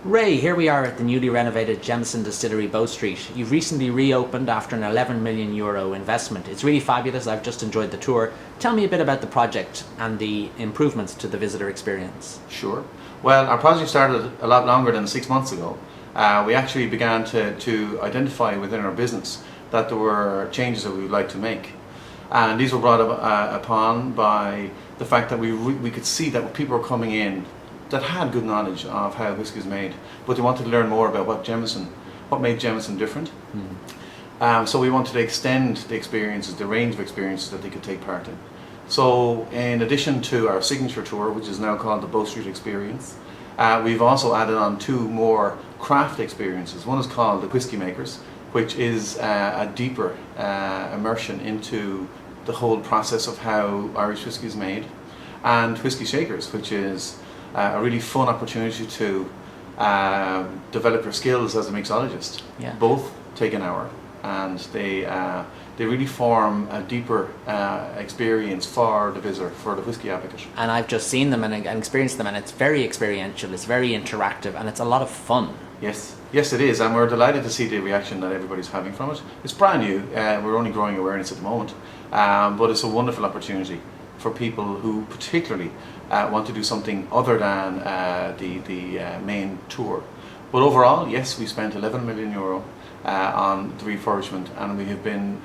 Ray, here we are at the newly renovated Jameson Distillery Bow Street. You've recently reopened after an €11 million investment. It's really fabulous. I've just enjoyed the tour. Tell me a bit about the project and the improvements to the visitor experience. Sure. Well, our project started a lot longer than 6 months ago. We actually began to identify within our business that there were changes that we would like to make. And these were brought upon by the fact that we could see that people were coming in that had good knowledge of how whiskey is made, but they wanted to learn more about what made Jemison different. So we wanted to extend the experiences, the range of experiences that they could take part in. So in addition to our signature tour, which is now called the Bow Street Experience, we've also added on 2 more craft experiences. One is called the Whiskey Makers, which is a deeper immersion into the whole process of how Irish whiskey is made, and Whiskey Shakers, which is a really fun opportunity to develop your skills as a mixologist. Yeah. Both take an hour, and they really form a deeper experience for the visitor, for the whiskey advocate. And I've just seen them and experienced them, and it's very experiential, it's very interactive, and it's a lot of fun. Yes, it is, and we're delighted to see the reaction that everybody's having from it. It's brand new, we're only growing awareness at the moment, but it's a wonderful opportunity for people who particularly want to do something other than the main tour. But overall, yes, we spent €11 million on the refurbishment, and we have been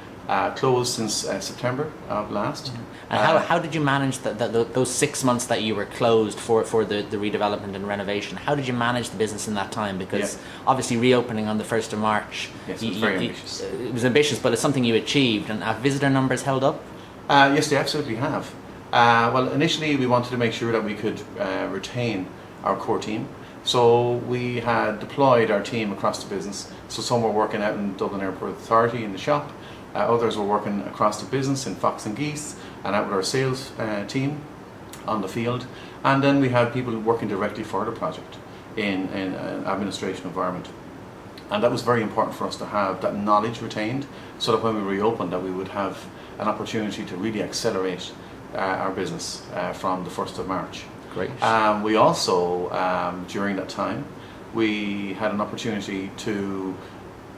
closed since September of last. And how did you manage those 6 months that you were closed for the redevelopment and renovation? How did you manage the business in that time? Because obviously reopening on the 1st of March, yes, it was very ambitious. It was ambitious, but it's something you achieved. And have visitor numbers held up? Yes, they absolutely have. Well, initially we wanted to make sure that we could retain our core team. So we had deployed our team across the business. So some were working out in Dublin Airport Authority in the shop, others were working across the business in Fox and Geese and out with our sales team on the field. And then we had people working directly for the project in an administration environment. And that was very important for us to have that knowledge retained, so that when we reopened that we would have an opportunity to really accelerate our business from the 1st of March. Great. We also, during that time, we had an opportunity to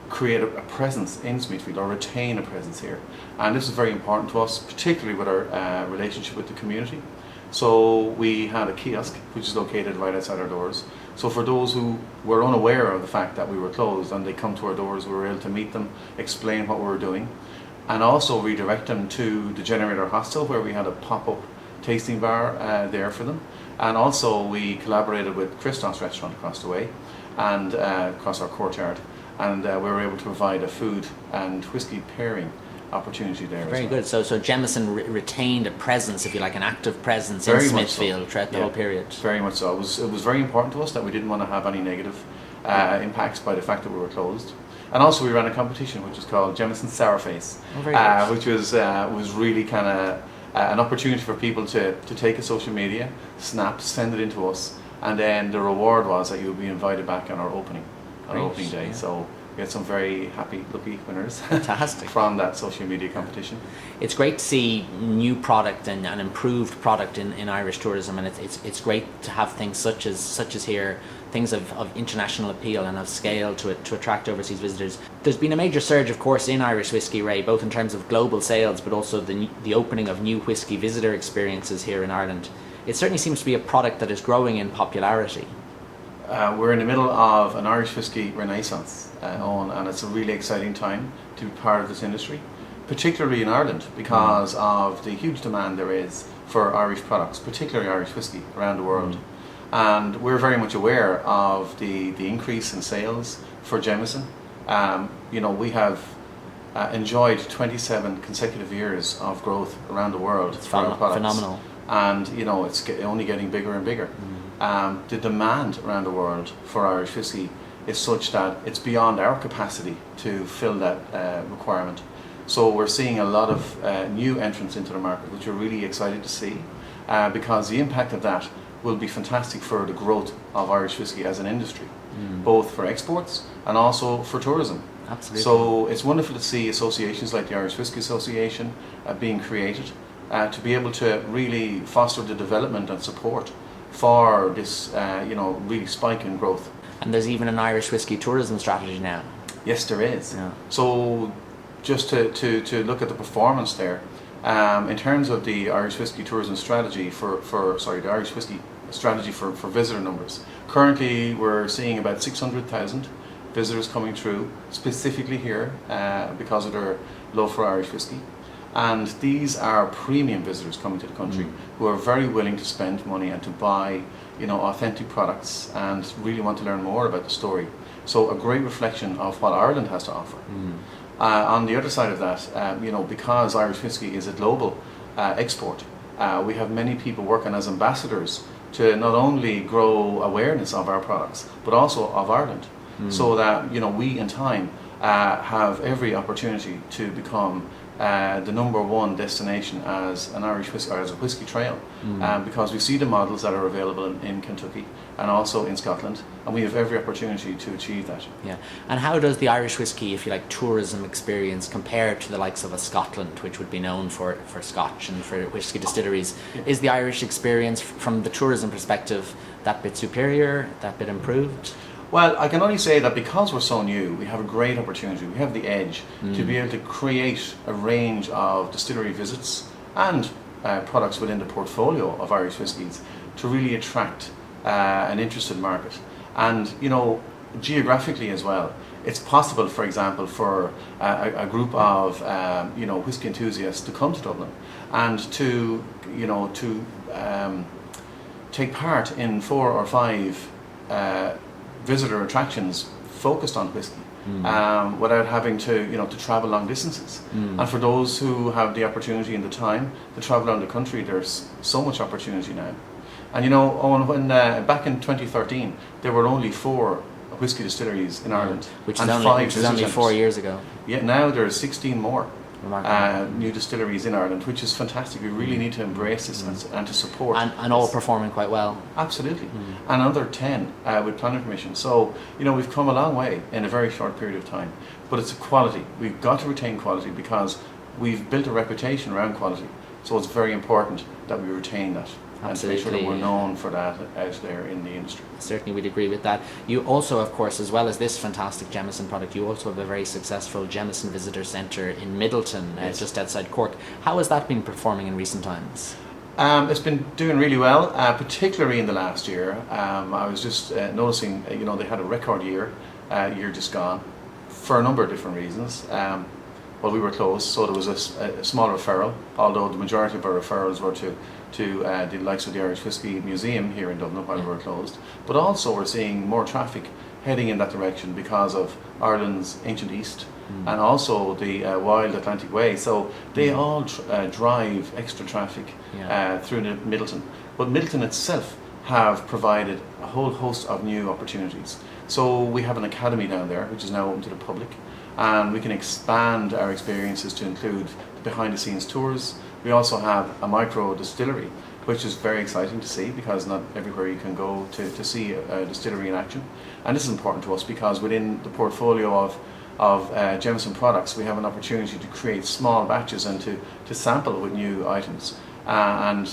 create a presence in Smithfield, or retain a presence here. And this is very important to us, particularly with our relationship with the community. So we had a kiosk, which is located right outside our doors. So for those who were unaware of the fact that we were closed and they come to our doors, we were able to meet them, explain what we were doing, and also redirect them to the Generator Hostel, where we had a pop-up tasting bar there for them. And also we collaborated with Christos restaurant across the way and across our courtyard, and we were able to provide a food and whiskey pairing opportunity there. Very as well. good. So Jemison retained a presence, if you like, an active presence Very in much so. Smithfield throughout the whole period. Very much so. It was very important to us that we didn't want to have any negative impacts by the fact that we were closed. And also we ran a competition which was called Jameson Sourface, which was really kind of an opportunity for people to take a social media snap, send it into us, and then the reward was that you would be invited back on our opening day. Yeah. So we had some very happy, lucky winners. Fantastic. From that social media competition. It's great to see new product and an improved product in Irish tourism, and it's great to have things such as here, things of international appeal and of scale to attract overseas visitors. There's been a major surge, of course, in Irish whiskey, Ray, both in terms of global sales, but also the opening of new whiskey visitor experiences here in Ireland. It certainly seems to be a product that is growing in popularity. We're in the middle of an Irish whiskey renaissance, and it's a really exciting time to be part of this industry, particularly in Ireland, because of the huge demand there is for Irish products, particularly Irish whiskey, around the world. And we're very much aware of the increase in sales for Jemison. We have enjoyed 27 consecutive years of growth around the world for our products. Phenomenal. And it's only getting bigger and bigger. The demand around the world for Irish whiskey is such that it's beyond our capacity to fill that requirement. So we're seeing a lot of new entrants into the market, which we're really excited to see, because the impact of that will be fantastic for the growth of Irish whiskey as an industry, both for exports and also for tourism. Absolutely. So it's wonderful to see associations like the Irish Whiskey Association being created to be able to really foster the development and support for this really spike in growth. And there's even an Irish whiskey tourism strategy now. Yes, there is. Yeah. So just to look at the performance there, in terms of the Irish whiskey tourism strategy the Irish whiskey strategy for visitor numbers, currently we're seeing about 600,000 visitors coming through, specifically here because of their love for Irish whiskey. And these are premium visitors coming to the country who are very willing to spend money and to buy, authentic products and really want to learn more about the story. So a great reflection of what Ireland has to offer. On the other side of that, because Irish whiskey is a global export, we have many people working as ambassadors to not only grow awareness of our products, but also of Ireland, so that we in time have every opportunity to become the number one destination as an Irish whiskey, or as a whiskey trail, because we see the models that are available in Kentucky and also in Scotland, and we have every opportunity to achieve that. Yeah. And how does the Irish whiskey, if you like, tourism experience compare to the likes of a Scotland, which would be known for Scotch and for whiskey distilleries? Is the Irish experience from the tourism perspective that bit superior, that bit improved? Well, I can only say that because we're so new, we have a great opportunity. We have the edge to be able to create a range of distillery visits and products within the portfolio of Irish whiskies to really attract an interested market. And, geographically as well, it's possible, for example, for a group of, whiskey enthusiasts to come to Dublin and to take part in 4 or 5 visitor attractions focused on whiskey, without having to travel long distances. And for those who have the opportunity and the time to travel around the country, there's so much opportunity now. And Owen, when back in 2013 there were only 4 whiskey distilleries in Ireland, which and is only 4 years ago. Yet now there are 16 more Remarkable. new distilleries in Ireland, which is fantastic. We really need to embrace this and to support. And all performing quite well. Absolutely. And another 10 with planning permission. So, we've come a long way in a very short period of time. But it's a quality. We've got to retain quality because we've built a reputation around quality. So it's very important that we retain that. Absolutely. And to make sure that we're known for that out there in the industry. Certainly we'd agree with that. You also, of course, as well as this fantastic Jemison product, you also have a very successful Jemison Visitor Centre in Middleton, just outside Cork. How has that been performing in recent times? It's been doing really well, particularly in the last year. I was just noticing, they had a record year just gone, for a number of different reasons. Well, we were closed, so there was a small referral, although the majority of our referrals were to the likes of the Irish Whiskey Museum here in Dublin while we were closed. But also we're seeing more traffic heading in that direction because of Ireland's ancient East and also the Wild Atlantic Way. So they all drive extra traffic through Middleton. But Middleton itself have provided a whole host of new opportunities. So we have an academy down there which is now open to the public, and we can expand our experiences to include behind the scenes tours. We also have a micro distillery, which is very exciting to see because not everywhere you can go to see a distillery in action. And this is important to us because within the portfolio of Jemison products, we have an opportunity to create small batches and to sample with new items. And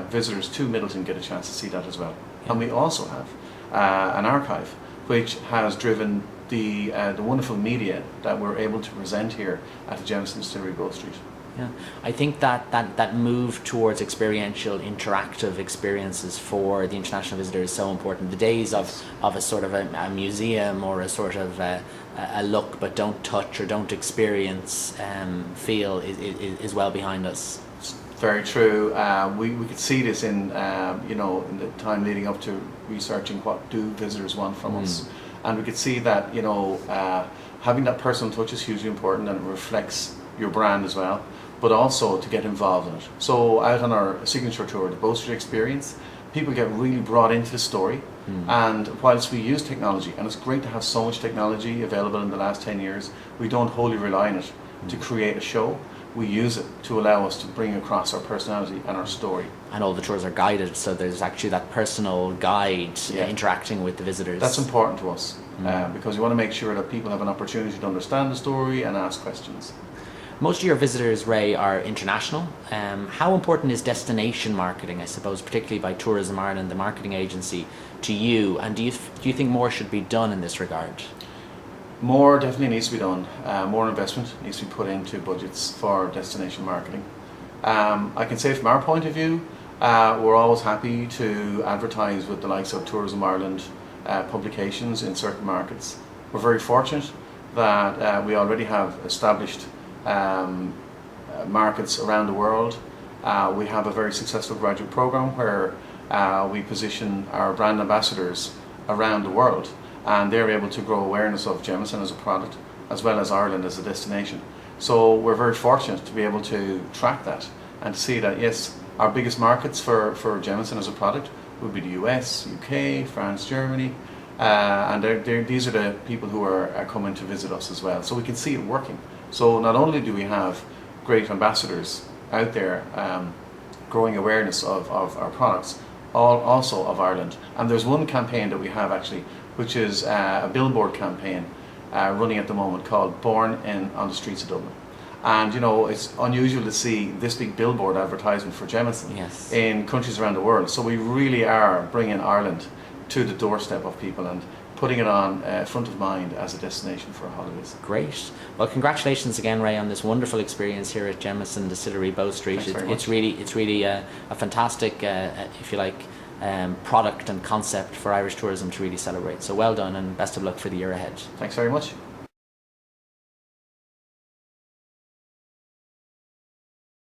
visitors to Middleton get a chance to see that as well. And we also have an archive which has driven the wonderful media that we're able to present here at the Jameson Distillery Bow Street. Yeah, I think that move towards experiential, interactive experiences for the international visitor is so important. The days of a sort of a museum or a sort of a look but don't touch or don't experience feel is well behind us. Very true. We could see this in in the time leading up to researching what do visitors want from us, and we could see that having that personal touch is hugely important, and it reflects your brand as well, but also to get involved in it. So out on our signature tour, the Bow Street Experience, people get really brought into the story. And whilst we use technology, and it's great to have so much technology available in the last 10 years, we don't wholly rely on it to create a show. We use it to allow us to bring across our personality and our story. And all the tours are guided, so there's actually that personal guide interacting with the visitors. That's important to us because we want to make sure that people have an opportunity to understand the story and ask questions. Most of your visitors, Ray, are international. How important is destination marketing, I suppose, particularly by Tourism Ireland, the marketing agency, to you? And do you think more should be done in this regard? More definitely needs to be done. More investment needs to be put into budgets for destination marketing. I can say from our point of view, we're always happy to advertise with the likes of Tourism Ireland publications in certain markets. We're very fortunate that we already have established markets around the world. We have a very successful graduate program where we position our brand ambassadors around the world, and they're able to grow awareness of Jemison as a product as well as Ireland as a destination. So we're very fortunate to be able to track that and to see that, yes, our biggest markets for Jemison as a product would be the US, UK, France, Germany, and these are the people who are coming to visit us as well. So we can see it working. So not only do we have great ambassadors out there growing awareness of our products, also of Ireland. And there's one campaign that we have actually, which is a billboard campaign running at the moment called Born on the Streets of Dublin. And you know, it's unusual to see this big billboard advertisement for Jemison Yes. in countries around the world. So we really are bringing Ireland to the doorstep of people and putting it on front of mind as a destination for holidays. Great. Well, congratulations again, Ray, on this wonderful experience here at Jameson Distillery Bow Street. Thanks very much. It's really a fantastic, if you like, product and concept for Irish tourism to really celebrate. So well done, and best of luck for the year ahead. Thanks very much.